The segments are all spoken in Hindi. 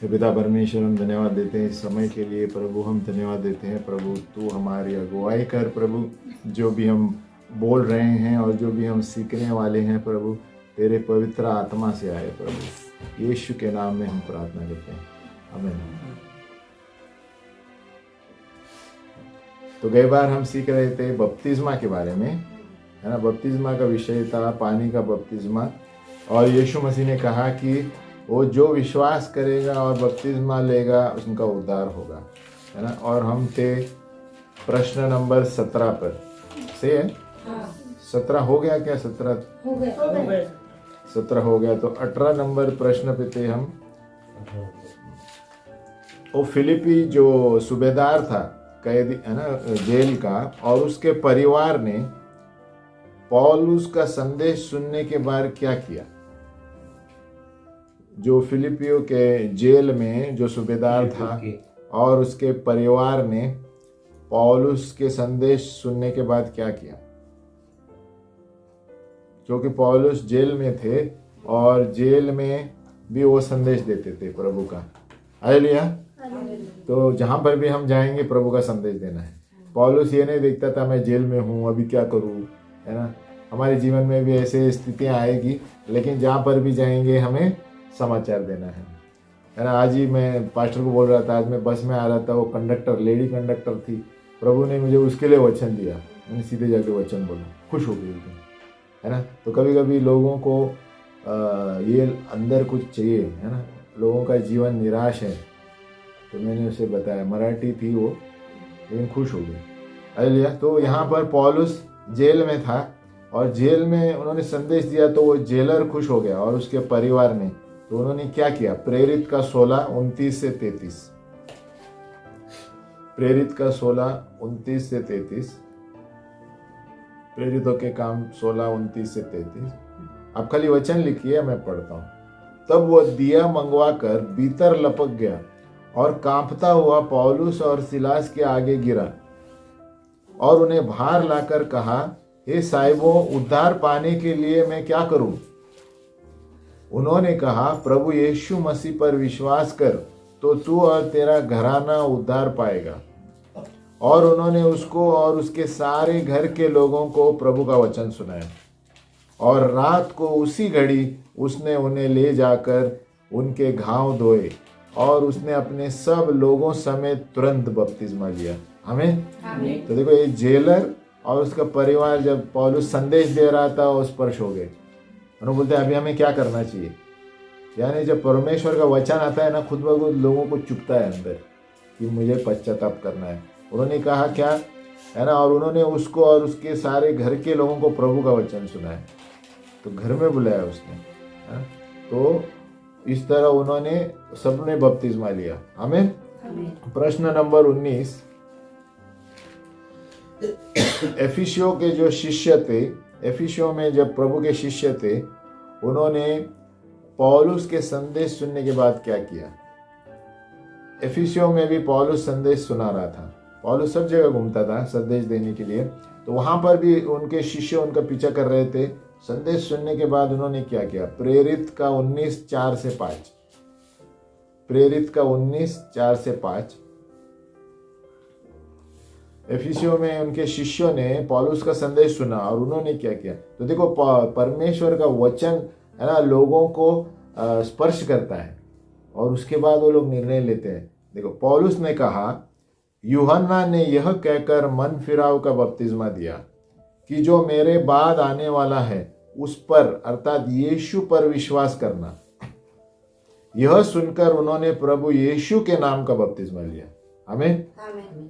हे पिता परमेश्वर, हम धन्यवाद देते हैं इस समय के लिए प्रभु। हम धन्यवाद देते हैं प्रभु, तू हमारी अगुवाई कर प्रभु। जो भी हम बोल रहे हैं और जो भी हम सीखने वाले हैं प्रभु, तेरे पवित्र आत्मा से आए प्रभु। यीशु के नाम में हम प्रार्थना करते हैं, आमीन। तो गई बार हम सीख रहे थे बपतिस्मा के बारे में, है ना। बपतिस्मा का विषय था पानी का बपतिस्मा, और यीशु मसीह ने कहा कि वो जो विश्वास करेगा और बपतिस्मा लेगा उनका उद्धार होगा, है ना। और हम थे प्रश्न नंबर 17 पर से है। 17 हो गया क्या? 17 हो गया। 17 हो गया। तो 18 नंबर प्रश्न पे थे हम। वो फिलिपी जो सूबेदार था, कैदी, है ना, जेल का, और उसके परिवार ने पौलुस का संदेश सुनने के बाद क्या किया? जो फिलिपियो के जेल में जो सूबेदार था और उसके परिवार ने पौलुस के संदेश सुनने के बाद क्या किया? क्योंकि पौलुस जेल में थे और जेल में भी वो संदेश देते थे प्रभु का। हालेलुया। तो जहां पर भी हम जाएंगे प्रभु का संदेश देना है। पौलुस ये नहीं देखता था मैं जेल में हूँ अभी क्या करूँ, है ना। हमारे जीवन में भी ऐसे स्थितियां आएगी, लेकिन जहां पर भी जाएंगे हमें समाचार देना है ना। आज ही मैं पास्टर को बोल रहा था, आज मैं बस में आ रहा था, वो कंडक्टर, लेडी कंडक्टर थी, प्रभु ने मुझे उसके लिए वचन दिया। मैंने सीधे जाके वचन बोला, खुश हो गई, है ना। तो कभी कभी लोगों को ये अंदर कुछ चाहिए, है ना। लोगों का जीवन निराश है, तो मैंने उसे बताया, मराठी थी वो, लेकिन खुश हो गई। हालेलुया। तो यहाँ पर पौलुस जेल में था और जेल में उन्होंने संदेश दिया, तो वो जेलर खुश हो गया और उसके परिवार ने। तो उन्होंने क्या किया? प्रेरित का 16, 29 से 33। प्रेरित का 16, 29 से 33। प्रेरितों के काम 16, 29 से 33। आप खाली वचन लिखिए, मैं पढ़ता हूं। तब वो दिया मंगवा कर भीतर लपक गया और कांपता हुआ पौलुस और सिलास के आगे गिरा और उन्हें बाहर लाकर कहा, हे साहिबों, उद्धार पाने के लिए मैं क्या करूं? उन्होंने कहा, प्रभु यीशु मसीह पर विश्वास कर तो तू और तेरा घराना उद्धार पाएगा। और उन्होंने उसको और उसके सारे घर के लोगों को प्रभु का वचन सुनाया। और रात को उसी घड़ी उसने उन्हें ले जाकर उनके घाव धोए और उसने अपने सब लोगों समेत तुरंत बपतिस्मा लिया। हमें तो देखो, ये जेलर और उसका परिवार जब पौलुस संदेश दे रहा था, वो स्पर्श हो गए। उन्होंने बोलते अभी हमें क्या करना चाहिए? यानी जब परमेश्वर का वचन आता है ना, खुद ब खुद लोगों को चुभता है अंदर कि मुझे पश्चाताप करना है। उन्होंने कहा क्या, है ना। और उन्होंने उसको और उसके सारे घर के लोगों को प्रभु का वचन सुनाया, तो घर में बुलाया उसने, है? तो इस तरह उन्होंने सबने बपतिस्मा लिया। आमीन। प्रश्न नंबर 19। एफिसियों के जो शिष्य थे, एफिसियों में जब प्रभु के शिष्य थे, उन्होंने पौलुस के संदेश सुनने के बाद क्या किया? एफिसियों में भी पौलुस संदेश सुना रहा था। पौलुस सब जगह घूमता था संदेश देने के लिए, तो वहां पर भी उनके शिष्य उनका पीछा कर रहे थे। संदेश सुनने के बाद उन्होंने क्या किया? प्रेरित का 19, 4 से 5। प्रेरित का 19, 4 से 5। एफिसियों में उनके शिष्यों ने पौलुस का संदेश सुना और उन्होंने क्या किया? तो देखो, परमेश्वर का वचन, है ना, लोगों को स्पर्श करता है और उसके बाद वो लोग निर्णय लेते हैं। देखो, पौलुस ने कहा, यूहन्ना ने यह कहकर मन फिराव का बपतिस्मा दिया कि जो मेरे बाद आने वाला है उस पर, अर्थात यीशु पर विश्वास करना। यह सुनकर उन्होंने प्रभु यीशु के नाम का बपतिस्मा लिया। आमीन।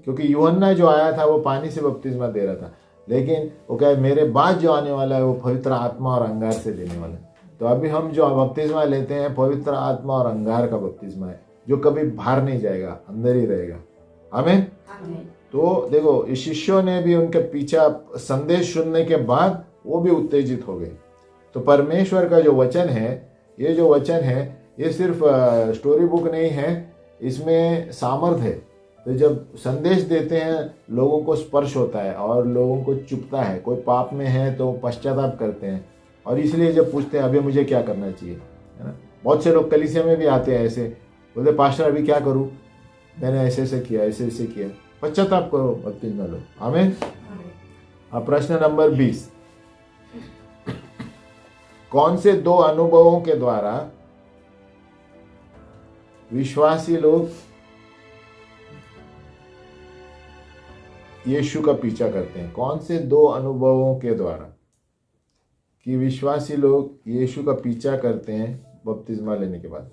क्योंकि यूहन्ना जो आया था वो पानी से बपतिस्मा दे रहा था, लेकिन वो क्या, मेरे बाद जो आने वाला है वो पवित्र आत्मा और अंगार से देने वाला है। तो अभी हम जो बपतिस्मा लेते हैं, पवित्र आत्मा और अंगार का बपतिस्मा है, जो कभी बाहर नहीं जाएगा, अंदर ही रहेगा। आमीन। तो देखो, इस शिष्यों ने भी उनके पीछा संदेश सुनने के बाद वो भी उत्तेजित हो गए। तो परमेश्वर का जो वचन है, ये जो वचन है, ये सिर्फ स्टोरी बुक नहीं है, इसमें सामर्थ है। तो जब संदेश देते हैं, लोगों को स्पर्श होता है और लोगों को चुभता है। कोई पाप में है तो पश्चाताप करते हैं, और इसलिए जब पूछते हैं अभी मुझे क्या करना चाहिए, है ना। बहुत से लोग कलीसिया में भी आते हैं ऐसे, बोलते पास्टर अभी क्या करूं, मैंने ऐसे ऐसे किया, ऐसे ऐसे किया, पश्चाताप करो, बपतिस्मा लो। आमीन। अब प्रश्न नंबर 20, कौन से दो अनुभवों के द्वारा विश्वासी लोग यीशु का पीछा करते हैं? कौन से दो अनुभवों के द्वारा कि विश्वासी लोग यीशु का पीछा करते हैं बपतिस्मा लेने के बाद?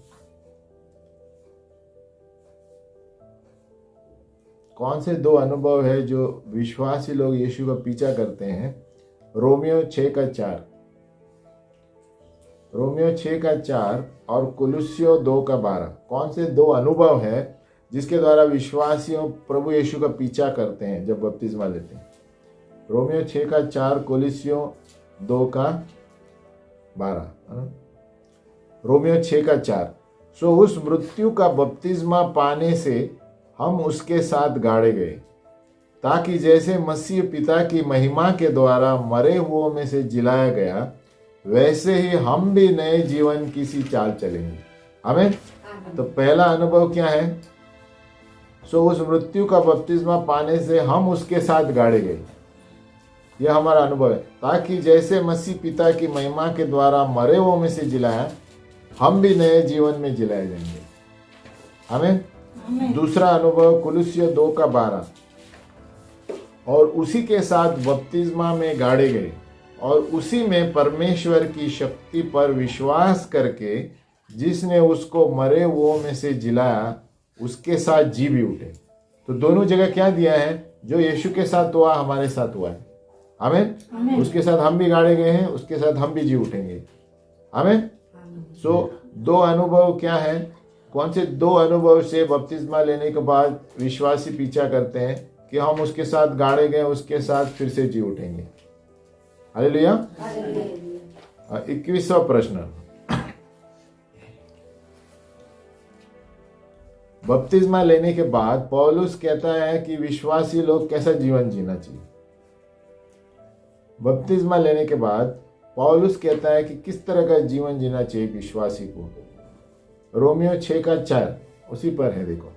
कौन से दो अनुभव है जो विश्वासी लोग यीशु का पीछा करते हैं? रोमियो 6:4, रोमियो 6:4 और कुलुस्सियों 2:12। कौन से दो अनुभव है जिसके द्वारा विश्वासियों प्रभु यीशु का पीछा करते हैं जब बपतिस्मा लेते हैं? रोमियो 6:4, कुलुस्सियों 2:12। रोमियो 6:4, सो उस मृत्यु का बपतिस्मा पाने से हम उसके साथ गाड़े गए, ताकि जैसे मसीह पिता की महिमा के द्वारा मरे हुओं में से जिलाया गया, वैसे ही हम भी नए जीवन की सी चाल चलेंगे। आमीन। तो पहला अनुभव क्या है? सो उस मृत्यु का बपतिस्मा पाने से हम उसके साथ गाड़े गए, यह हमारा अनुभव है, ताकि जैसे मसीह पिता की महिमा के द्वारा मरे हुओं में से जिलाया, हम भी नए जीवन में जिलाए जाएंगे। आमीन। दूसरा अनुभव कुलुस्सियों 2:12, और उसी के साथ बपतिस्मा में गाड़े गए और उसी में परमेश्वर की शक्ति पर विश्वास करके जिसने उसको मरे हुओं में से जिलाया, उसके साथ जी भी उठे। तो दोनों जगह क्या दिया है? जो यीशु के साथ हुआ हमारे साथ हुआ है। आमीन। उसके साथ हम भी गाड़े गए हैं, उसके साथ हम भी जी उठेंगे। आमीन। सो दो अनुभव क्या है? कौन से दो अनुभव से बपतिस्मा लेने के बाद विश्वासी पीछा करते हैं कि हम उसके साथ गाड़े गए, उसके साथ फिर से जी उठेंगे? हालेलुया। 21वां प्रश्न, बपतिस्मा लेने के बाद पौलुस कहता है कि विश्वासी लोग कैसा जीवन जीना चाहिए। बपतिस्मा लेने के बाद पौलुस कहता है कि किस तरह का जीवन जीना चाहिए विश्वासी को। रोमियो 6:4 उसी पर है, देखो।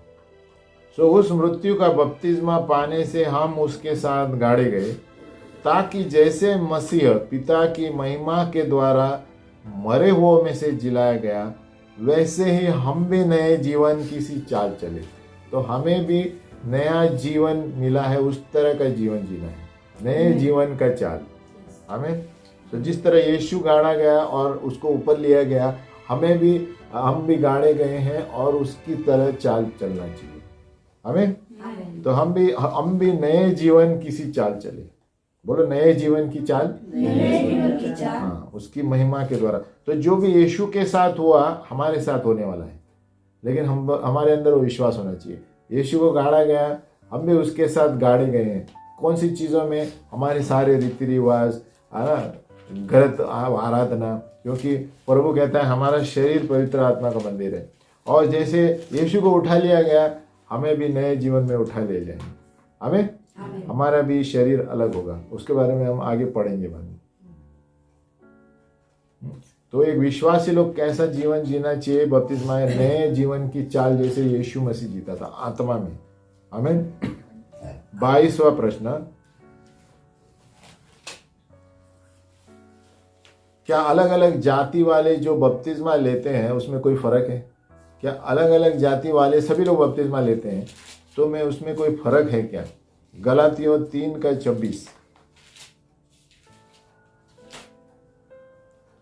सो उस मृत्यु का बपतिस्मा पाने से हम उसके साथ गाड़े गए, ताकि जैसे मसीह पिता की महिमा के द्वारा मरे हुओं में से जिलाया गया, वैसे ही हम भी नए जीवन की सी चाल चले। तो हमें भी नया जीवन मिला है, उस तरह का जीवन जीना है, नए जीवन का चाल। हमें तो जिस तरह यीशु गाड़ा गया और उसको ऊपर लिया गया, हम भी गाड़े गए हैं और उसकी तरह चाल चलना चाहिए। हमें तो हम भी नए जीवन की सी चाल चले। बोलो नए जीवन की चाल। हाँ, उसकी महिमा के द्वारा। तो जो भी यीशु के साथ हुआ हमारे साथ होने वाला है, लेकिन हमारे अंदर वो विश्वास होना चाहिए। यीशु को गाड़ा गया, हम भी उसके साथ गाड़े गए हैं। कौन सी चीज़ों में? हमारे सारे रीति रिवाज, गलत आराधना, क्योंकि प्रभु कहता है हमारा शरीर पवित्र आत्मा का मंदिर है। और जैसे यीशु को उठा लिया गया, हमें भी नए जीवन में उठा ले जाएंगे। हमें हमारा भी शरीर अलग होगा, उसके बारे में हम आगे पढ़ेंगे बाद में। तो एक विश्वासी लोग कैसा जीवन जीना चाहिए? बपतिस्मा नए जीवन की चाल जैसे यीशु मसीह जीता था आत्मा में। आमीन। 22वां प्रश्न, क्या अलग अलग जाति वाले जो बपतिस्मा लेते हैं उसमें कोई फर्क है? क्या अलग अलग जाति वाले सभी लोग बपतिस्मा लेते हैं तो में उसमें कोई फर्क है क्या? गलातियों 3:26,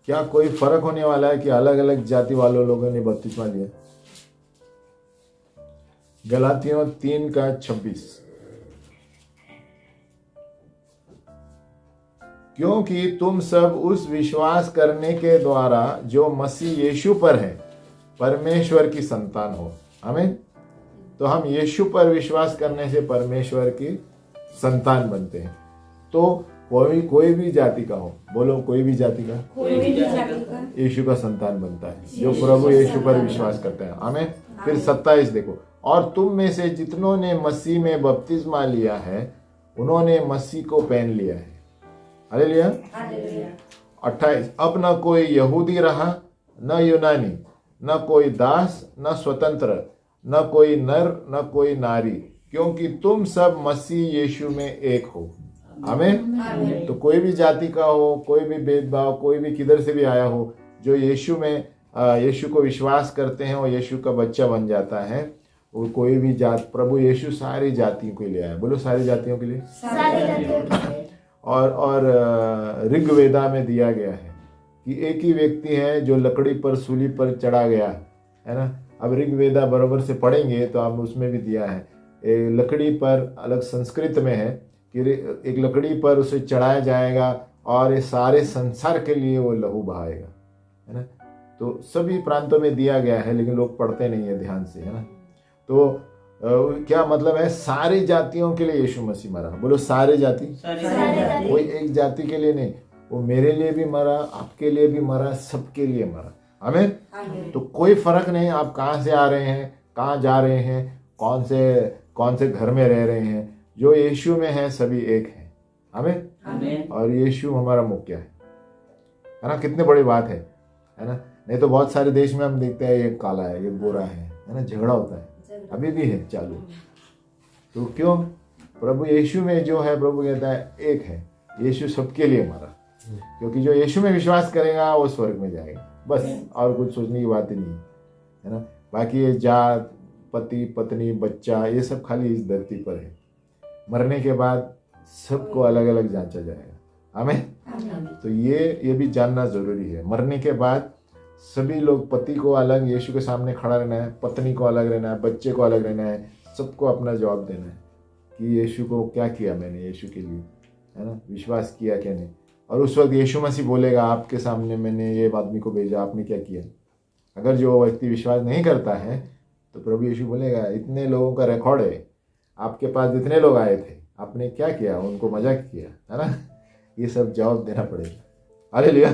क्या कोई फर्क होने वाला है कि अलग अलग जाति वालों लोगों ने बपतिस्मा लिया? गलातियों 3:26, क्योंकि तुम सब उस विश्वास करने के द्वारा जो मसीह यीशु पर है परमेश्वर की संतान हो। आमीन। तो हम यीशु पर विश्वास करने से परमेश्वर की संतान बनते हैं। तो कोई भी जाति का हो, बोलो कोई भी जाति का यीशु का संतान बनता है जो प्रभु यीशु पर विश्वास करते हैं। आमीन। फिर 27 देखो, और तुम में से जितनों ने मसीह में बपतिस्मा लिया है उन्होंने मसीह को पहन लिया है। हालेलुया। 28, अब न कोई यहूदी रहा न यूनानी, न कोई दास न स्वतंत्र, न कोई नर न कोई नारी, क्योंकि तुम सब मसीह यीशु में एक हो। आमीन। तो कोई भी जाति का हो, कोई भी भेदभाव, कोई भी किधर से भी आया हो, जो यीशु में यीशु को विश्वास करते हैं और यीशु का बच्चा बन जाता है, वो कोई भी जात, प्रभु यीशु सारी जातियों के लिए आया। बोलो सारी जातियों के लिए। सारी जातियों के लिए। और ऋग्वेदा में दिया गया है कि एक ही व्यक्ति है जो लकड़ी पर सूली पर चढ़ा गया, है ना। अब ऋग्वेदा बराबर से पढ़ेंगे तो आप उसमें भी दिया है, एक लकड़ी पर, अलग संस्कृत में है कि एक लकड़ी पर उसे चढ़ाया जाएगा और ये सारे संसार के लिए वो लहू बहाएगा, है ना। तो सभी प्रांतों में दिया गया है, लेकिन लोग पढ़ते नहीं है ध्यान से, है ना। तो क्या मतलब है, सारी जातियों के लिए यीशु मसीह मरा। बोलो सारे जाति, कोई एक जाति के लिए नहीं। वो मेरे लिए भी मरा, आपके लिए भी मरा, सबके लिए मरा। आमीन। तो कोई फर्क नहीं आप कहाँ से आ रहे हैं, कहाँ जा रहे हैं, कौन से घर में रह रहे हैं, जो यीशु में है सभी एक है। आमीन। और यीशु हमारा मुख्य है ना। कितनी बड़ी बात है ना। नहीं तो बहुत सारे देश में हम देखते हैं ये काला है, ये गोरा है ना, झगड़ा होता है, अभी भी है चालू। तो क्यों? प्रभु यीशु में जो है, प्रभु कहता है एक है, यीशु सबके लिए मरा, क्योंकि जो यीशु में विश्वास करेगा वो स्वर्ग में जाएगा। बस, और कुछ सोचने की बात ही नहीं है ना। बाकी ये जात, पति पत्नी, बच्चा, ये सब खाली इस धरती पर है। मरने के बाद सबको अलग अलग जांचा जाएगा। आमीन। तो ये भी जानना जरूरी है। मरने के बाद सभी लोग, पति को अलग यीशु के सामने खड़ा रहना है, पत्नी को अलग रहना है, बच्चे को अलग रहना है, सबको अपना जवाब देना है कि यीशु को क्या किया मैंने यीशु के लिए, है ना, विश्वास किया क्या नहीं। और उस वक्त यीशु मसीह बोलेगा आपके सामने मैंने ये आदमी को भेजा, आपने क्या किया। अगर जो व्यक्ति विश्वास नहीं करता है तो प्रभु यीशु बोलेगा इतने लोगों का रिकॉर्ड है, आपके पास जितने लोग आए थे आपने क्या किया, उनको मजाक किया, है ना। ये सब जवाब देना पड़ेगा। हालेलुया।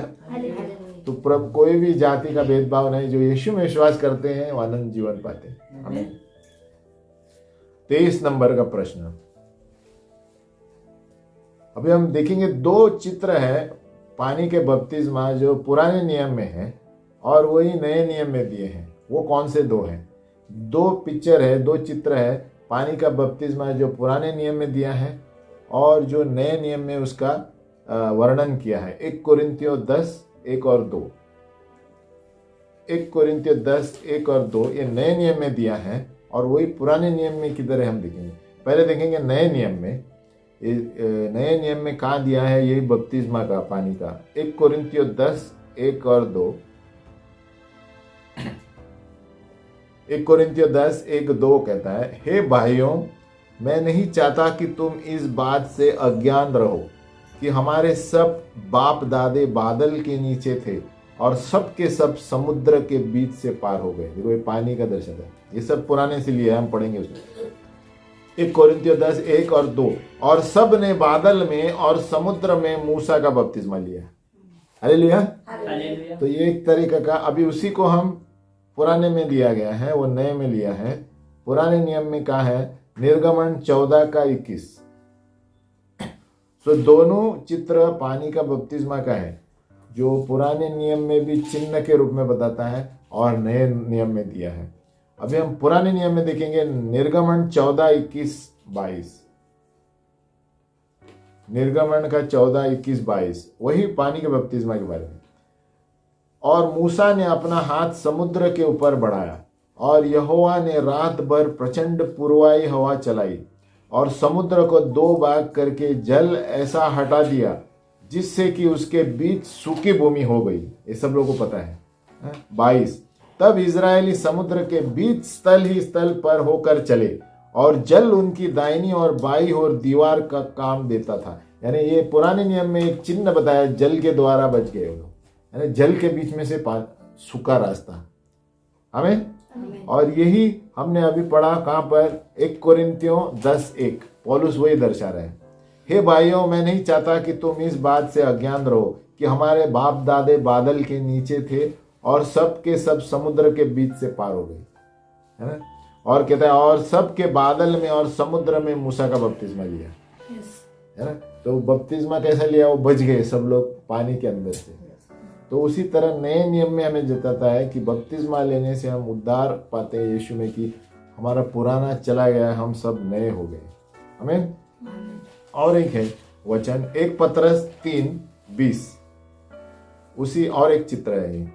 तो प्रभु कोई भी जाति का भेदभाव नहीं, जो यीशु में विश्वास करते हैं वो आनंद जीवन पाते हैं। आमीन। 23 नंबर का प्रश्न अभी हम देखेंगे। 2 चित्र है पानी के बपतिस्मा जो पुराने नियम में है और वही नए नियम में दिए हैं। वो कौन से 2 हैं? 2 पिक्चर है, 2 चित्र है पानी का बपतिस्मा जो पुराने नियम में दिया है और जो नए नियम में उसका वर्णन किया है। 1 कोरिन्थियों 10 1 और 2। 1 कोरिन्थियों 10 1 और 2 ये नए नियम में दिया है और वही पुराने नियम में किधर है हम देखेंगे। पहले देखेंगे नए नियम में। नए नियम में कहाँ दिया है यही बपतिस्मा का पानी का। 1 कोरिन्थियों 10 1 और 2। 1 कोरिन्थियों 10 1 2 कहता है, हे भाइयों, मैं नहीं चाहता कि तुम इस बात से अज्ञान रहो कि हमारे सब बाप दादे बादल के नीचे थे और सब के सब समुद्र के बीच से पार हो गए। देखो ये पानी का दर्शन है, ये सब पुराने से लिए हम पढ़ेंगे उसमें। 1 कोरिन्थियों 10 1 और 2। और सब ने बादल में और समुद्र में मूसा का बपतिस्मा लिया। हालेलुया। तो ये एक तरीका का, अभी उसी को हम पुराने में दिया गया है, वो नए में लिया है। पुराने नियम में कहा है निर्गमन 14 का 21। तो दोनों चित्र पानी का बपतिस्मा का है, जो पुराने नियम में भी चिन्ह के रूप में बताता है और नए नियम में दिया है। अभी हम पुराने नियम में देखेंगे निर्गमन 14 21 22। निर्गमन का 14 21 22 वही पानी के बपतिस्मा के बारे में। और मूसा ने अपना हाथ समुद्र के ऊपर बढ़ाया और यहोवा ने रात भर प्रचंड पूर्वाई हवा चलाई और समुद्र को 2 भाग करके जल ऐसा हटा दिया जिससे कि उसके बीच सूखी भूमि हो गई। ये सब लोगों को पता है। 22। तब इजरायली समुद्र के बीच स्थल ही स्थल पर होकर चले और जल उनकी दाहिनी और बाईं ओर दीवार का काम देता था। यानी ये पुराने नियम में एक चिन्ह बताया, जल के द्वारा बच गए वो लोग, यानी जल के बीच में से सूखा रास्ता। हमें और यही हमने अभी पढ़ा कहाँ पर 1 कोरिन्थियों 10 1। पौलुस वही दर्शा रहे हैं, हे भाइयों, मैं नहीं चाहता कि तुम इस बात से अज्ञान रहो कि हमारे बाप दादे बादल के नीचे थे और सब के सब समुद्र के बीच से पार हो गए, है ना। और कहता है और सब के बादल में और समुद्र में मूसा का बपतिस्मा लिया, है ना। तो बपतिस्मा कैसा लिया? वो बच गए सब लोग पानी के अंदर से, तो उसी तरह नए नियम में हमें बताता है कि बपतिस्मा लेने से हम उद्धार पाते हैं यीशु में, कि हमारा पुराना चला गया, हम सब नए हो गए। आमीन। और एक है वचन 1 पतरस 3:20, उसी और एक चित्र है ये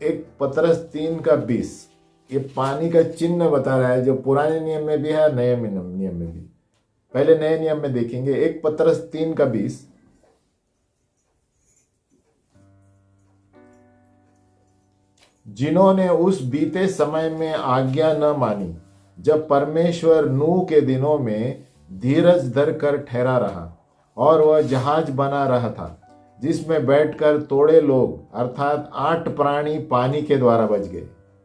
1 पतरस 3:20। ये पानी का चिन्ह बता रहा है, जो पुराने नियम में भी है, नए नियम में भी। पहले नए नियम में देखेंगे 1 पतरस 3:20। जिन्होंने उस बीते समय में आज्ञा न मानी, जब परमेश्वर नूह के दिनों में धीरज धर कर ठहरा रहा, और वह जहाज बना रहा था, जिसमें बैठकर थोड़े लोग अर्थात 8 प्राणी पानी के द्वारा बच गए,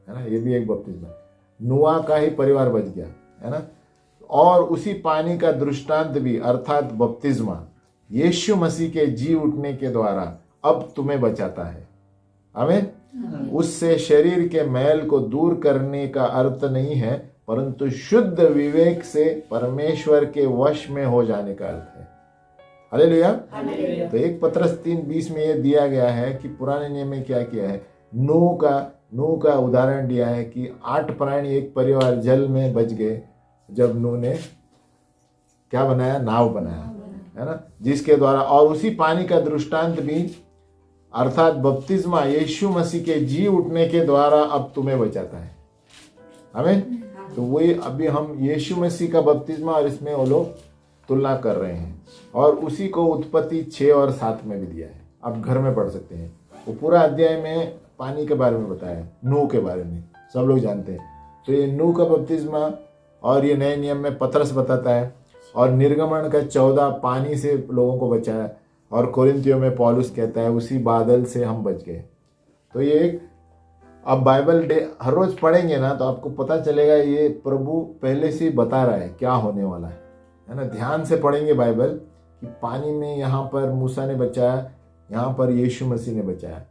है ना। ये भी एक बपतिस्मा, नूह का ही परिवार बच गया, है ना। और उसी पानी का दृष्टांत भी अर्थात बपतिस्मा यीशु मसीह के जी उठने के द्वारा अब तुम्हें बचाता है। आमीन। उससे शरीर के मैल को दूर करने का अर्थ नहीं है, परंतु शुद्ध विवेक से परमेश्वर के वश में हो जाने का अर्थ है। हालेलुया। तो 1 पतरस 3:20 में यह दिया गया है कि पुराने नियम में क्या किया है। नूह का उदाहरण दिया है कि 8 प्राणी एक परिवार जल में बच गए जब नूह ने क्या बनाया, नाव बनाया, है ना, जिसके द्वारा, और उसी पानी का दृष्टांत भी अर्थात बपतिस्मा यीशु मसीह के जी उठने के द्वारा अब तुम्हें बचाता है। आमीन। तो वही अभी हम यीशु मसीह का बपतिस्मा और इसमें वो लोग तुलना कर रहे हैं, और उसी को उत्पत्ति 6 और 7 में भी दिया है। आप घर में पढ़ सकते हैं, वो पूरा अध्याय में पानी के बारे में बताया है, नूह के बारे में सब लोग जानते हैं। तो ये नूह का बपतिस्मा और ये नए नियम में पतरस बताता है, और निर्गमन का 14 पानी से लोगों को बचाया, और कोरिन्थियों में पौलुस कहता है उसी बादल से हम बच गए। तो ये एक, आप बाइबल डे हर रोज पढ़ेंगे ना तो आपको पता चलेगा ये प्रभु पहले से बता रहा है क्या होने वाला है ना। ध्यान से पढ़ेंगे बाइबल कि पानी में यहाँ पर मूसा ने बचाया, यहाँ पर यीशु मसीह ने बचाया,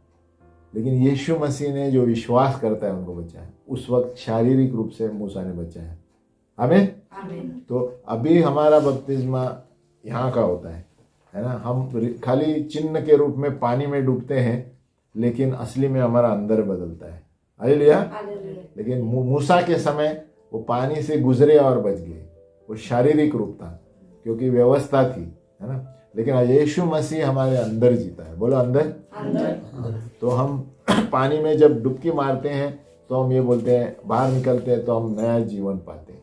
लेकिन यीशु मसीह ने जो विश्वास करता है उनको बचाया। उस वक्त शारीरिक रूप से मूसा ने बचाया। आमीन। तो अभी हमारा बपतिस्मा यहाँ का होता है ना। हम खाली चिन्ह के रूप में पानी में डूबते हैं, लेकिन असली में हमारा अंदर बदलता है। हालेलुया। लेकिन मूसा के समय वो पानी से गुजरे और बच गए, वो शारीरिक रूप था क्योंकि व्यवस्था थी, है ना। लेकिन यीशु मसीह हमारे अंदर जीता है। बोलो अंदर। तो हम पानी में जब डुबकी मारते हैं तो हम ये बोलते हैं, बाहर निकलते हैं तो हम नया जीवन पाते हैं।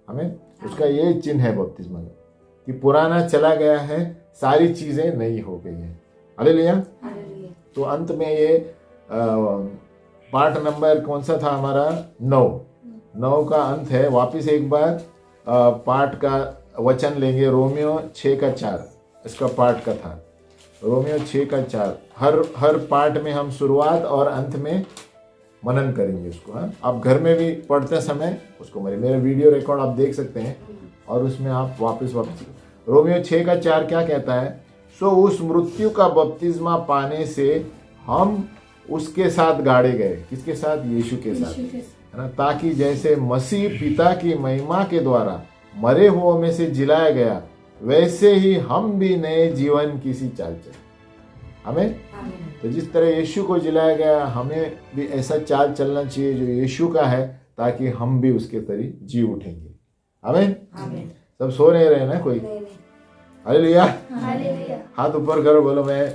हमें उसका ये चिन्ह है बपतिस्मा का कि पुराना चला गया है, सारी चीजें नई हो गई है। हालेलुया। तो अंत में ये पार्ट नंबर कौन सा था हमारा, 9 का अंत है। वापिस एक बार पार्ट का वचन लेंगे, रोमियो 6:4 इसका पार्ट का था, रोमियो 6:4। हर पार्ट में हम शुरुआत और अंत में मनन करेंगे उसको। हाँ, आप घर में भी पढ़ते समय उसको मेरे वीडियो रिकॉर्ड आप देख सकते हैं, और उसमें आप वापस रोमियो 6:4 क्या कहता है। सो उस मृत्यु का बपतिस्मा पाने से हम उसके साथ गाड़े गए। किसके साथ? यीशु के साथ, है ना, ताकि जैसे मसीह पिता की महिमा के द्वारा मरे हुओं में से जिलाया गया, वैसे ही हम भी नए जीवन किसी चाल चले। हमें तो जिस तरह यीशु को जिलाया गया, हमें भी ऐसा चाल चलना चाहिए जो यीशु का है, ताकि हम भी उसके तरी जी उठेंगे। हमें सब सो नहीं रहे ना कोई। हालेलुया। हाथ ऊपर करो, बोलो मैं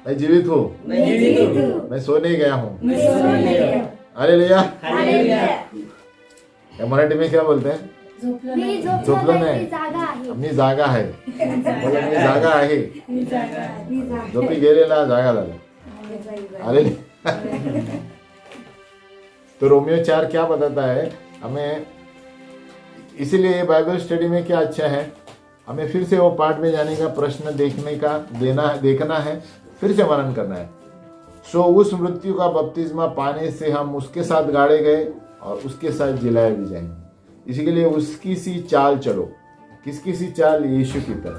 जीवित हूँ, मैं सोने गया हूँ। हालेलुया। मराठी में क्या बोलते हैं? झोपलं नाही, मी जागा आहे। बोला मी जागा आहे, झोपी गेलेला जागा झाला। हालेलुया। तो रोमियो 4 क्या बताता है हमें, इसीलिए ये बाइबल स्टडी में क्या अच्छा है, हमें फिर से वो पार्ट में जाने का, प्रश्न देखना है, फिर से मनन करना है। सो उस मृत्यु का बपतिस्मा पाने से हम उसके साथ गाड़े गए और उसके साथ जिलाए भी जाएंगे। इसी के लिए उसकी सी चाल चलो। किसकी सी चाल? यीशु की तरह।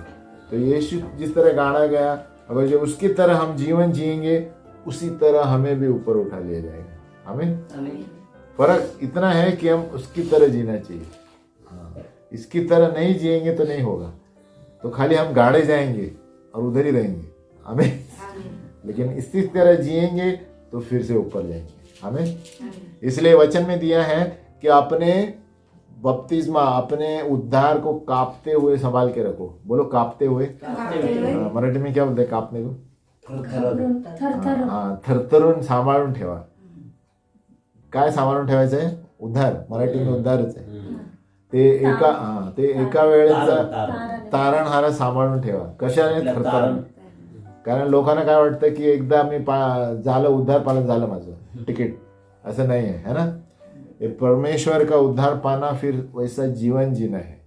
तो यीशु जिस तरह गाड़ा गया, अगर जो उसकी तरह हम जीवन जिएंगे, उसी तरह हमें भी ऊपर उठा लिया जाएगा। हमें फर्क इतना है कि हम उसकी तरह जीना चाहिए। हाँ, इसकी तरह नहीं जिएंगे तो नहीं होगा, तो खाली हम गाड़े जाएंगे और उधर ही रहेंगे। हमें लेकिन इसी तरह जिएंगे तो फिर से ऊपर जाएंगे। हमें इसलिए वचन में दिया है कि अपने बपतिस्मा, अपने उद्धार को कांपते हुए संभाल के रखो। बोलो कांपते हुए। मराठी में क्या बोलते हैं कांपने को? थरथरून सांभाळून ठेवा। काय सांभाळून ठेवायचं आहे? उद्धार, मराठी में उद्धारच आहे ते एका वेळेचा तारणहार सांभाळून ठेवा। कशाने? थरथरून। कारण लोकांना काय वाटतं की एकदा मी झालं उद्धार पालन झालं माझं तिकीट, ऐसा नहीं है ना। ये परमेश्वर का उद्धार पाना फिर वैसा जीवन जीना है।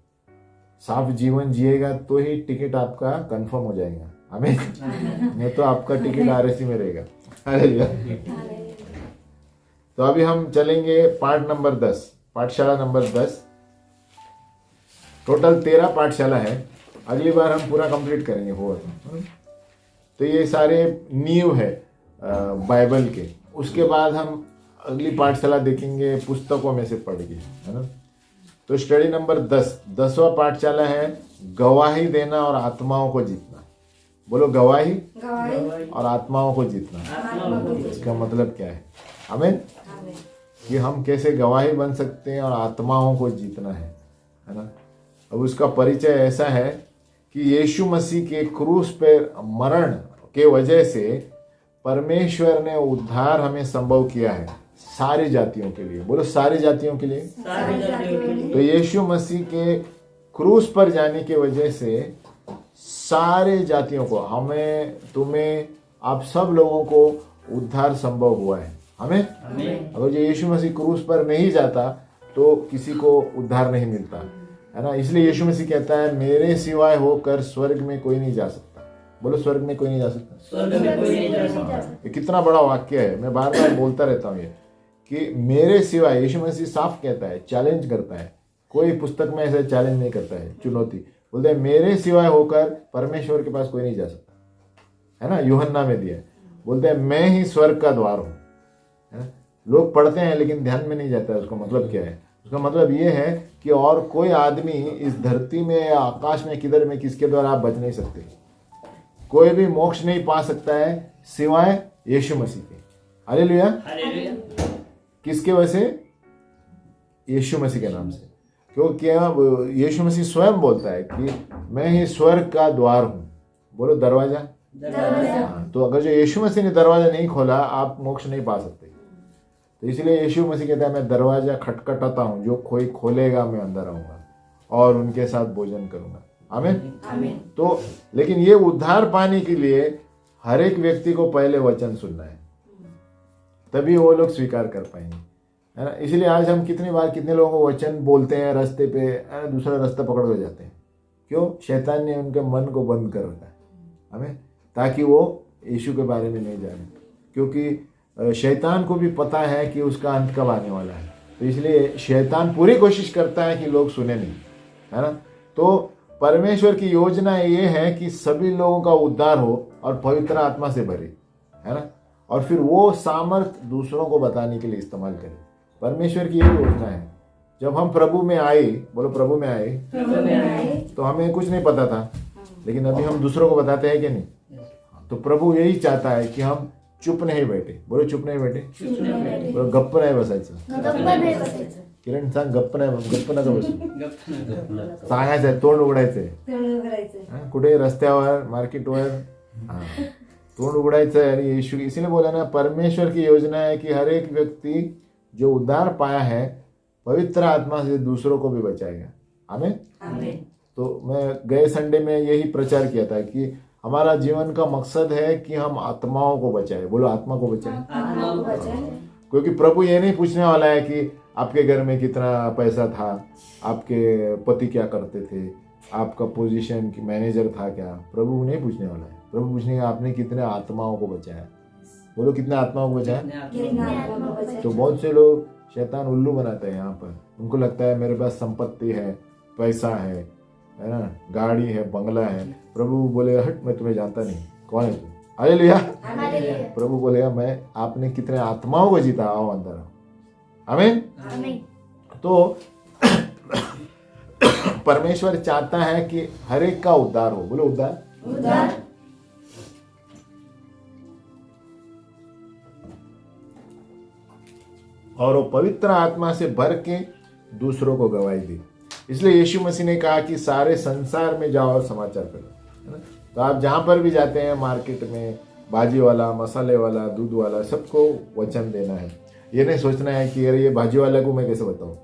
साफ जीवन जिएगा तो ही टिकट आपका कंफर्म हो जाएगा। हमें नहीं तो आपका टिकट आरएसी में रहेगा। हालेलुया। तो अभी हम चलेंगे पाठ नंबर 10, पाठशाला नंबर 10। टोटल 13 पाठशाला है। अगली बार हम पूरा कंप्लीट करेंगे हो। तो ये सारे नींव है बाइबल के। उसके बाद हम अगली पाठशाला देखेंगे पुस्तकों में से पढ़ के, है ना। तो स्टडी नंबर 10वां पाठशाला है गवाही देना और आत्माओं को जीतना। बोलो गवाही और आत्माओं को जीतना। इसका मतलब क्या है? हमें कि हम कैसे गवाही बन सकते हैं और आत्माओं को जीतना है ना। अब उसका परिचय ऐसा है कि यीशु मसीह के क्रूस पे मरण के वजह से परमेश्वर ने उद्धार हमें संभव किया है सारी जातियों के लिए। बोलो सारी जातियों के लिए। तो यीशु मसीह के क्रूस पर जाने की वजह से सारे जातियों को, हमें, तुम्हें, आप सब लोगों को उद्धार संभव हुआ है। हमें अगर जो यीशु मसीह क्रूस पर नहीं जाता तो किसी को उद्धार नहीं मिलता, है ना। इसलिए यीशु मसीह कहता है मेरे सिवाय होकर स्वर्ग में कोई नहीं जा सकता। बोलो स्वर्ग में कोई नहीं जा सकता। स्वर्ग में कोई नहीं जा सकता। ये कितना बड़ा वाक्य है। मैं बार बार बोलता रहता हूँ ये कि मेरे सिवाय, यीशु मसीह साफ कहता है, चैलेंज करता है। कोई पुस्तक में ऐसा चैलेंज नहीं करता है, चुनौती बोलते हैं मेरे सिवाय होकर परमेश्वर के पास कोई नहीं जा सकता, है ना। यूहन्ना में दिया बोलते हैं मैं ही स्वर्ग का द्वार हूँ, है ना। लोग पढ़ते हैं लेकिन ध्यान में नहीं जाता है उसका मतलब क्या है। उसका मतलब ये है कि और कोई आदमी इस धरती में या आकाश में किधर में किसके द्वारा आप बच नहीं सकते। कोई भी मोक्ष नहीं पा सकता है सिवाय यीशु मसीह के। हालेलुया। किसके वजह से? यीशु मसीह के नाम से। क्योंकि यीशु मसीह स्वयं बोलता है कि मैं ही स्वर्ग का द्वार हूं। बोलो दरवाजा। तो अगर जो यीशु मसीह ने दरवाजा नहीं खोला आप मोक्ष नहीं पा सकते। तो इसलिए यीशु मसीह कहता है मैं दरवाजा खटखटाता हूं, जो कोई खोलेगा मैं अंदर आऊंगा और उनके साथ भोजन करूंगा। आमीन। तो लेकिन ये उद्धार पाने के लिए हर एक व्यक्ति को पहले वचन सुनना है, तभी वो लोग स्वीकार कर पाएंगे, है ना। इसलिए आज हम कितने लोगों को वचन बोलते हैं रास्ते पे, दूसरा रास्ता पकड़ कर जाते हैं। क्यों? शैतान ने उनके मन को बंद कर रखा है हमें, ताकि वो यीशु के बारे में नहीं जाने। क्योंकि शैतान को भी पता है कि उसका अंत कब आने वाला है। तो इसलिए शैतान पूरी कोशिश करता है कि लोग सुने नहीं, है ना। तो परमेश्वर की योजना ये है कि सभी लोगों का उद्धार हो और पवित्र आत्मा से भरे, है ना। और फिर वो सामर्थ दूसरों को बताने के लिए इस्तेमाल करें। परमेश्वर की यही योजना है। जब हम प्रभु में आए, बोलो प्रभु में आए, तो हमें कुछ नहीं पता था, लेकिन अभी हम दूसरों को बताते हैं कि नहीं। तो प्रभु यही चाहता है कि हम चुप नहीं बैठे। बोलो चुप नहीं बैठे। बोलो गप्प नाही बसायचं। किरण सांग गप्प नका बसू। सांगायचंय, तोंड उघडायचंय। कुठे रस्त्यावर, मार्केटवर तोंड उघडायचंय आणि यीशु। इसीलिए बोला ना, परमेश्वर की योजना है कि हर एक व्यक्ति जो उद्धार पाया है पवित्र आत्मा से दूसरों को भी बचाएगा। आमीन। तो मैं गए संडे में यही प्रचार किया था कि हमारा जीवन का मकसद है कि हम आत्माओं को बचाए। बोलो आत्मा को बचाए। क्योंकि प्रभु ये नहीं पूछने वाला है कि आपके घर में कितना पैसा था, आपके पति क्या करते थे, आपका पोजीशन की मैनेजर था क्या। प्रभु नहीं पूछने वाला है। प्रभु पूछने का आपने कितने आत्माओं को बचाया। बोलो कितने आत्माओं को बचाया। तो बहुत से लोग शैतान उल्लू बनाते हैं यहाँ पर। उनको लगता है मेरे पास संपत्ति है, पैसा है ना, गाड़ी है, बंगला है। प्रभु बोले हट, मैं तुम्हें जानता नहीं, कौन है तू। हालेलुया। प्रभु बोलेगा मैं, आपने कितने आत्माओं को जीता, आओ अंदर आओ। आमीन। तो परमेश्वर चाहता है कि हर एक का उद्धार हो। बोलो उद्धार। और वो पवित्र आत्मा से भर के दूसरों को गवाही दी। इसलिए यीशु मसीह ने कहा कि सारे संसार में जाओ और समाचार करो, है ना। तो आप जहाँ पर भी जाते हैं, मार्केट में भाजी वाला, मसाले वाला, दूध वाला, सबको वचन देना है। ये नहीं सोचना है कि अरे ये भाजी वाला को मैं कैसे बताऊँ।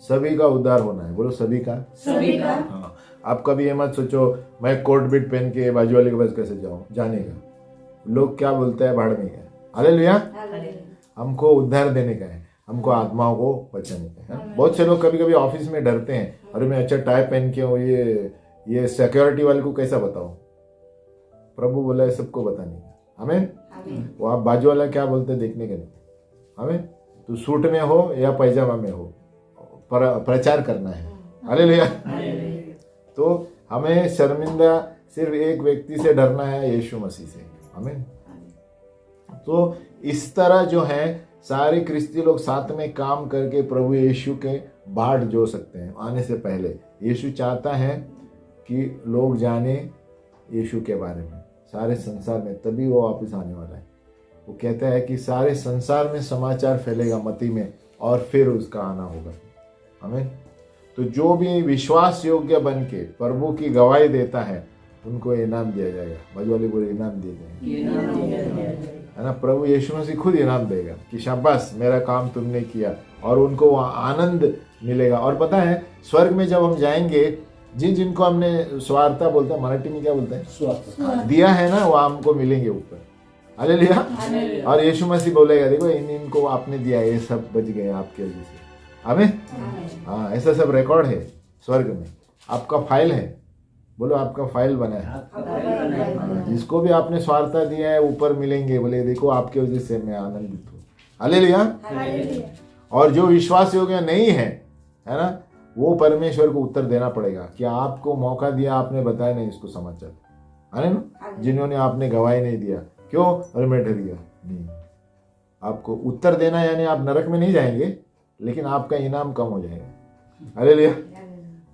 सभी का उद्धार होना है। बोलो सभी का। हाँ, आप कभी ये मत सोचो मैं कोट बिट पहन के भाजी वाले के पास कैसे जाऊँ, जाने का लोग क्या बोलते हैं भाड़ में का। हालेलुया। हमको उद्धार देने का है, हमको आत्माओं को बचाने का है। बहुत से लोग कभी कभी ऑफिस में डरते हैं, अरे मैं अच्छा टाई पहन के हूँ, ये सिक्योरिटी वाले को कैसा बताऊँ। प्रभु बोला है सबको बताने का। हमें वो आप बाजू वाला क्या बोलते देखने का नहीं। हमें तो सूट में हो या पैजामा में हो, प्रचार करना है। हालेलुया। तो हमें शर्मिंदा सिर्फ एक व्यक्ति से डरना है, यीशु मसीह से। हमें तो इस तरह जो है सारे क्रिस्ती लोग साथ में काम करके प्रभु यीशु के बाट जो सकते हैं आने से पहले। यीशु चाहता है कि लोग जाने यीशु के बारे में सारे संसार में, तभी वो वापस आने वाला है। वो कहता है कि सारे संसार में समाचार फैलेगा मत्ती में, और फिर उसका आना होगा। हमें तो जो भी विश्वास योग्य बन के प्रभु की गवाही देता है उनको इनाम दिया जाएगा। बाजू वाले बोले इनाम दिए जाएंगे, है ना। प्रभु यीशु मसीह खुद इनाम देगा कि शाबाश मेरा काम तुमने किया, और उनको आनंद मिलेगा। और पता है स्वर्ग में जब हम जाएंगे, जिनको हमने स्वार्था बोलते हैं, मराठी में क्या बोलते हैं, दिया है ना, वो हमको मिलेंगे ऊपर। हालेलुया। और यीशु मसीह बोलेगा देखो इनको आपने दिया, ये सब बच गए आपके वजह से। हमें हाँ, ऐसा सब रिकॉर्ड है स्वर्ग में, आपका फाइल है। बोलो आपका फाइल बना है। जिसको भी आपने स्वार्था दिया है ऊपर मिलेंगे, बोले देखो आपके वजह से मैं आनंदित हूँ। हालेलुया। और जो विश्वास योग्य नहीं है ना, वो परमेश्वर को उत्तर देना पड़ेगा कि आपको मौका दिया, आपने बताया नहीं इसको समाचार, है ना। जिन्होंने आपने गवाही नहीं दिया, क्यों, अरे मैं डर गया। नहीं, आपको उत्तर देना, यानी आप नरक में नहीं जाएंगे, लेकिन आपका इनाम कम हो जाएगा। हालेलुया।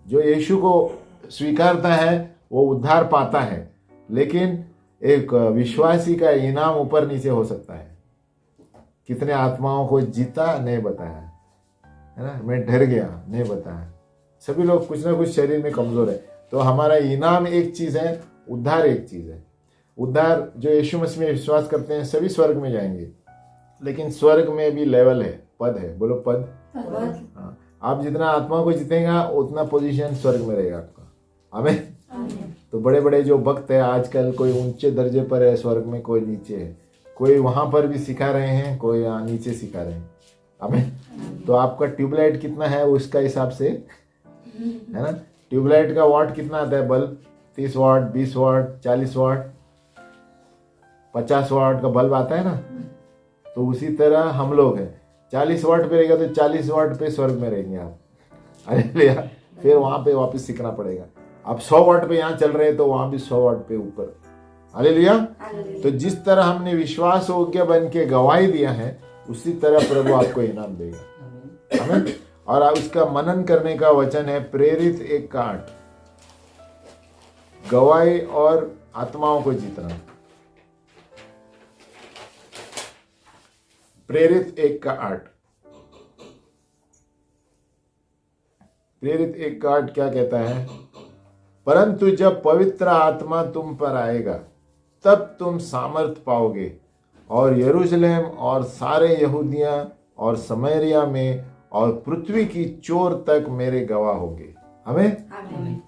जो यीशु को स्वीकारता है वो उद्धार पाता है, लेकिन एक विश्वासी का इनाम ऊपर नीचे हो सकता है। कितने आत्माओं को जीता नहीं बताया, है ना। मैं डर गया नहीं बताया। सभी लोग कुछ ना कुछ शरीर में कमजोर है। तो हमारा इनाम एक चीज है, उद्धार एक चीज है। उद्धार जो यीशु मसीह में विश्वास करते हैं सभी स्वर्ग में जाएंगे, लेकिन स्वर्ग में भी लेवल है, पद है। बोलो पद। हाँ, आप जितना आत्माओं को जीतेगा उतना पोजीशन स्वर्ग में रहेगा आपका। हमें तो बड़े बड़े जो भक्त है आजकल, कोई ऊंचे दर्जे पर है स्वर्ग में, कोई नीचे है, कोई वहां पर भी सिखा रहे हैं, कोई यहाँ नीचे सिखा रहे हैं। हमें तो आपका ट्यूबलाइट कितना है उसका हिसाब से, है ना। ट्यूबलाइट का वाट कितना आता है, बल्ब 30 वाट, 20 वाट, 40 वाट, 50 वाट का बल्ब आता है ना। तो उसी तरह हम लोग हैं, 40 वाट पे रहेगा तो 40 वाट पे स्वर्ग में रहेंगे आप। हालेलुया। फिर वहां पे वापस सीखना पड़ेगा। आप 100 वाट पे यहाँ चल रहे हैं तो वहां भी 100 वाट पे ऊपर। हालेलुया। तो जिस तरह हमने विश्वास योग्य बन के गवाही दिया है, उसी तरह प्रभु आपको इनाम देगा। हमें और उसका मनन करने का वचन है प्रेरित 1:8, गवाही और आत्माओं को जीतना। प्रेरित 1:8, प्रेरित 1:8 क्या कहता है, परंतु जब पवित्र आत्मा तुम पर आएगा तब तुम सामर्थ पाओगे, और यरूशलेम और सारे यहूदिया और समरिया में और पृथ्वी की चोर तक मेरे गवाह होगे। हमें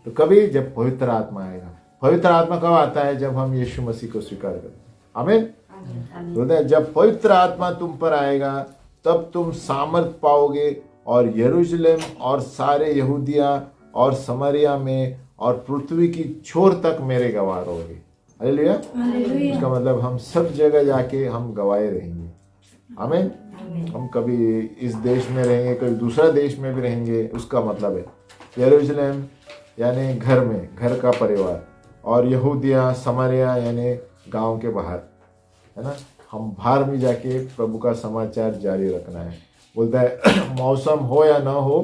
तो कभी जब पवित्र आत्मा आएगा। पवित्र आत्मा कब आता है, जब हम यीशु मसीह को स्वीकार करते हैं। हमें जब पवित्र आत्मा तुम पर आएगा तब तुम सामर्थ पाओगे, और यरूशलेम और सारे यहूदिया और समरिया में और पृथ्वी की छोर तक मेरे गवाह रहोगे। हालेलुया। इसका मतलब हम सब जगह जाके हम गवाहे रहेंगे। हमें हम कभी इस देश में रहेंगे, कभी दूसरा देश में भी रहेंगे। उसका मतलब है यरूशलेम यानी घर में, घर का परिवार, और यहूदिया समरिया यानी गांव के बाहर, है ना। हम बाहर में जाके प्रभु का समाचार जारी रखना है। बोलता है मौसम हो या ना हो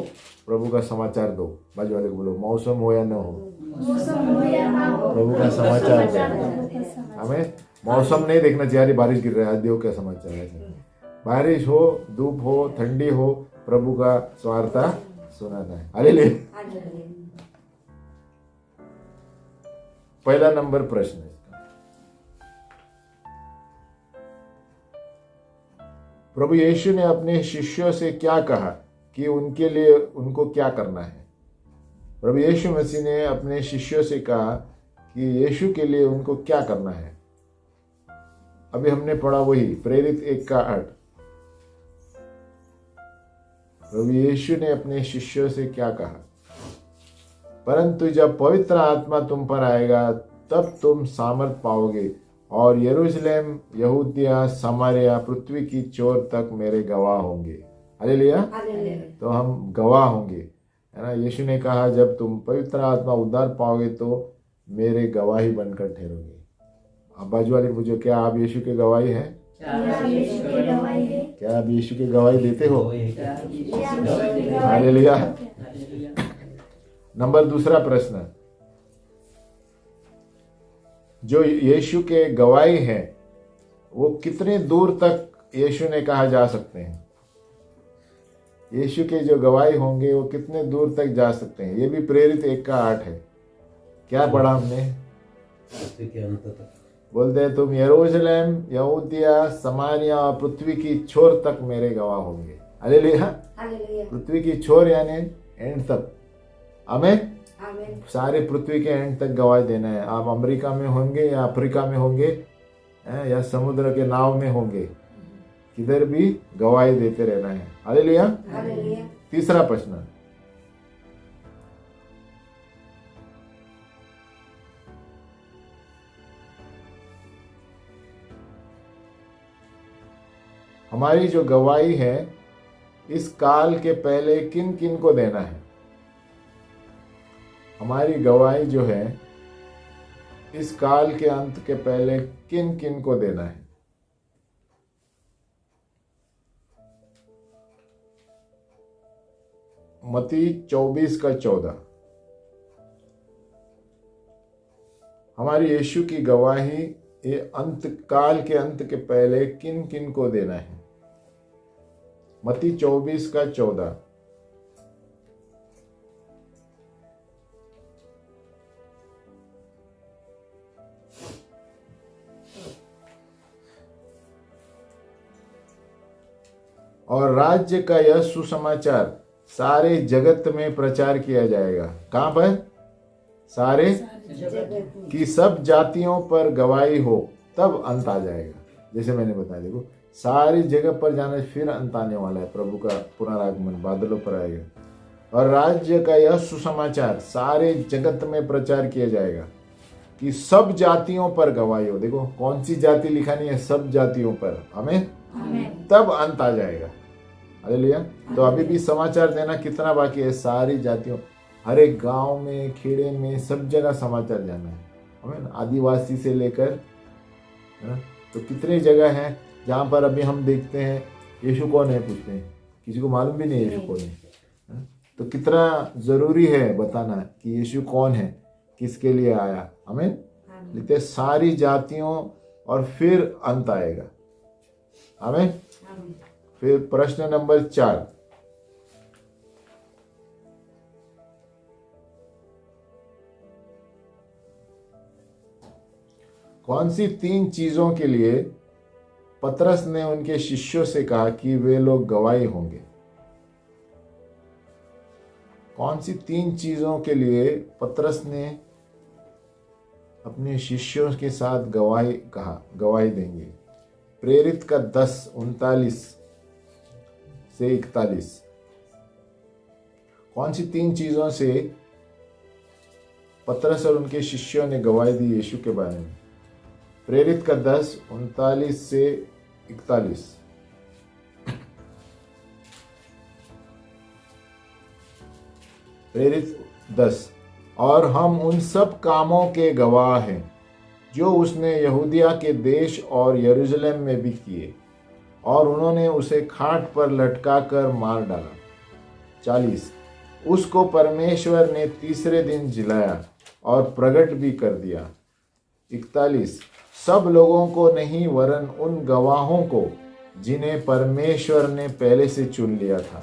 प्रभु का समाचार दो। बाजू वाले को बोलो मौसम हो या ना हो प्रभु का समाचार दो। हमें मौसम नहीं देखना चाहिए, बारिश गिर रहा है, देव क्या समाचार है। बारिश हो, धूप हो, ठंडी हो, प्रभु का सुवार्ता सुनाना है। हालेलुया। पहला नंबर प्रश्न है इसका। प्रभु यीशु ने अपने शिष्यों से क्या कहा कि उनके लिए उनको क्या करना है? प्रभु यीशु मसीह ने अपने शिष्यों से कहा कि यीशु के लिए उनको क्या करना है। अभी हमने पढ़ा वही प्रेरित 1:8। प्रभु यीशु ने अपने शिष्यों से क्या कहा? परंतु जब पवित्र आत्मा तुम पर आएगा तब तुम सामर्थ पाओगे और यरूशलेम, यहूदिया, समारिया, पृथ्वी की छोर तक मेरे गवाह होंगे। हालेलुया। तो हम गवाह होंगे, है ना। यीशु ने कहा जब तुम पवित्र आत्मा उद्धार पाओगे तो मेरे गवाही बनकर ठहरोगे। अब बाजू वाले पूछो, क्या आप यीशु के गवाही हैं? क्या आप यीशु की गवाही देते हो? हालेलुया। नंबर दूसरा प्रश्न, जो यीशु के गवाही हैं वो कितने दूर तक यीशु ने कहा जा सकते हैं? यीशु के जो गवाही होंगे वो कितने दूर तक जा सकते हैं? ये भी प्रेरित 1:8 है। क्या पढ़ा हमने? बोलते हैं तुम यरूशलेम, यहूदिया, समारिया और पृथ्वी की छोर तक मेरे गवाह होंगे। हालेलुया। पृथ्वी की छोर यानी एंड तक। आमीन। सारे पृथ्वी के एंड तक गवाही देना है। आप अमेरिका में होंगे या अफ्रीका में होंगे या समुद्र के नाव में होंगे, किधर भी गवाही देते रहना है। हालेलुया। तीसरा प्रश्न, हमारी जो गवाही है इस काल के पहले किन किन को देना है? हमारी गवाही जो है इस काल के अंत के पहले किन किन को देना है? मत्ती 24:14। हमारी यीशु की गवाही ये अंत काल के अंत के पहले किन किन को देना है? मत्ती 24:14। और राज्य का यह सुसमाचार सारे जगत में प्रचार किया जाएगा। कहां पर? सारे कि सब जातियों पर गवाही हो, तब अंत आ जाएगा। जैसे मैंने बताया, देखो सारी जगह पर जाना, फिर अंत आने वाला है। प्रभु का पुनरागमन बादलों पर आएगा। और राज्य का यह सुसमाचार सारे जगत में प्रचार किया जाएगा कि सब जातियों पर गवाही हो। देखो कौन सी जाति लिखा नहीं है, सब जातियों पर। हमें तब अंत आ जाएगा। हालेलुया। तो अभी भी समाचार देना कितना बाकी है? सारी जातियों, हर एक गांव में, खेड़े में, सब जगह समाचार जाना है हमें, आदिवासी से लेकर, है ना। तो कितने जगह हैं जहां पर अभी हम देखते हैं यीशु कौन है, पूछते हैं, किसी को मालूम भी नहीं यीशु कौन है। तो कितना जरूरी है बताना कि यीशु कौन है, किसके लिए आया। हमें लिखते सारी जातियों और फिर अंत आएगा। हमें फिर प्रश्न नंबर 4, कौन सी 3 चीजों के लिए पतरस ने उनके शिष्यों से कहा कि वे लोग गवाही होंगे? कौन सी 3 चीजों के लिए पतरस ने अपने शिष्यों के साथ गवाही कहा, गवाही देंगे? प्रेरित का 10:39 से 41। कौन सी 3 चीजों से पतरस और उनके शिष्यों ने गवाही दी यीशु के बारे में? प्रेरित का 10:39 से 41। प्रेरित 10। और हम उन सब कामों के गवाह हैं जो उसने यहूदिया के देश और यरूशलेम में भी किए, और उन्होंने उसे खाट पर लटकाकर मार डाला। 40। उसको परमेश्वर ने तीसरे दिन जिलाया और प्रकट भी कर दिया। 41। सब लोगों को नहीं वरन उन गवाहों को जिन्हें परमेश्वर ने पहले से चुन लिया था,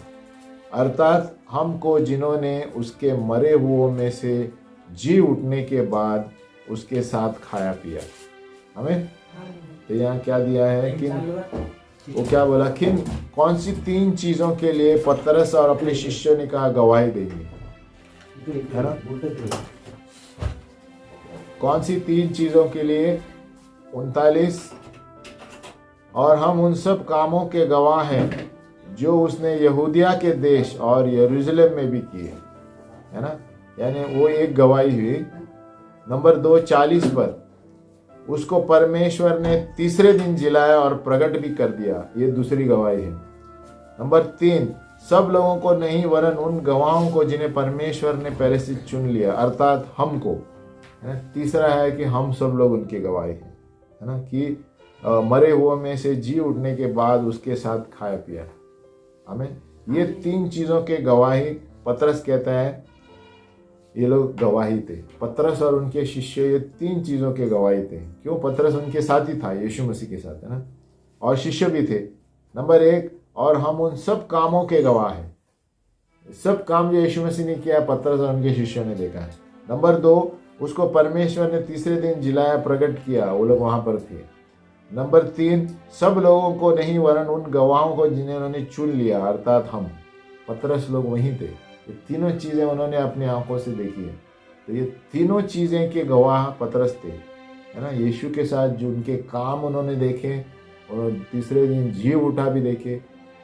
अर्थात हमको जिन्होंने उसके मरे हुओं में से जी उठने के बाद उसके साथ खाया पिया। हमें तो यहाँ क्या दिया है कि वो क्या बोला, किन कौन सी 3 चीजों के लिए पतरस और अपने शिष्यों ने कहा गवाही देंगे, है ना? कौन सी 3 चीजों के लिए? 39, और हम उन सब कामों के गवाह हैं जो उसने यहूदिया के देश और यरूशलेम में भी किए, है ना? यानी वो एक गवाही हुई। नंबर 2, 40 पर, उसको परमेश्वर ने तीसरे दिन जिलाया और प्रकट भी कर दिया, ये दूसरी गवाही है। नंबर 3, सब लोगों को नहीं वरन उन गवाहों को जिन्हें परमेश्वर ने पहले से चुन लिया, अर्थात हमको, है ना? तीसरा है कि हम सब लोग उनकी गवाही हैं, है ना? कि मरे हुए में से जी उठने के बाद उसके साथ खाया पिया। हमें ये 3 चीजों के गवाही पतरस कहता है, ये लोग गवाही थे। पतरस और उनके शिष्य ये 3 चीजों के गवाही थे। क्यों? पतरस उनके साथ ही था, यीशु मसीह के साथ, है ना? और शिष्य भी थे। नंबर 1, और हम उन सब कामों के गवाह हैं। सब काम जो यीशु मसीह ने किया, पतरस और उनके शिष्यों ने देखा है। नंबर 2, उसको परमेश्वर ने तीसरे दिन जिलाया, प्रकट किया, वो लोग वहां पर थे। नंबर 3, सब लोगों को नहीं वरन उन गवाहों को जिन्हें उन्होंने चुन लिया, अर्थात हम, पतरस लोग वहीं थे। ये तीनों चीजें उन्होंने अपनी आंखों से देखी है। तो ये तीनों चीजें के गवाह पतरस थे, है ना? यीशु के साथ जो उनके काम उन्होंने देखे और तीसरे दिन जी उठा भी देखे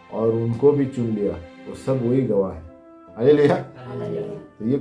और उनको भी चुन लिया, वो सब वही गवाह है। हालेलुया। तो ये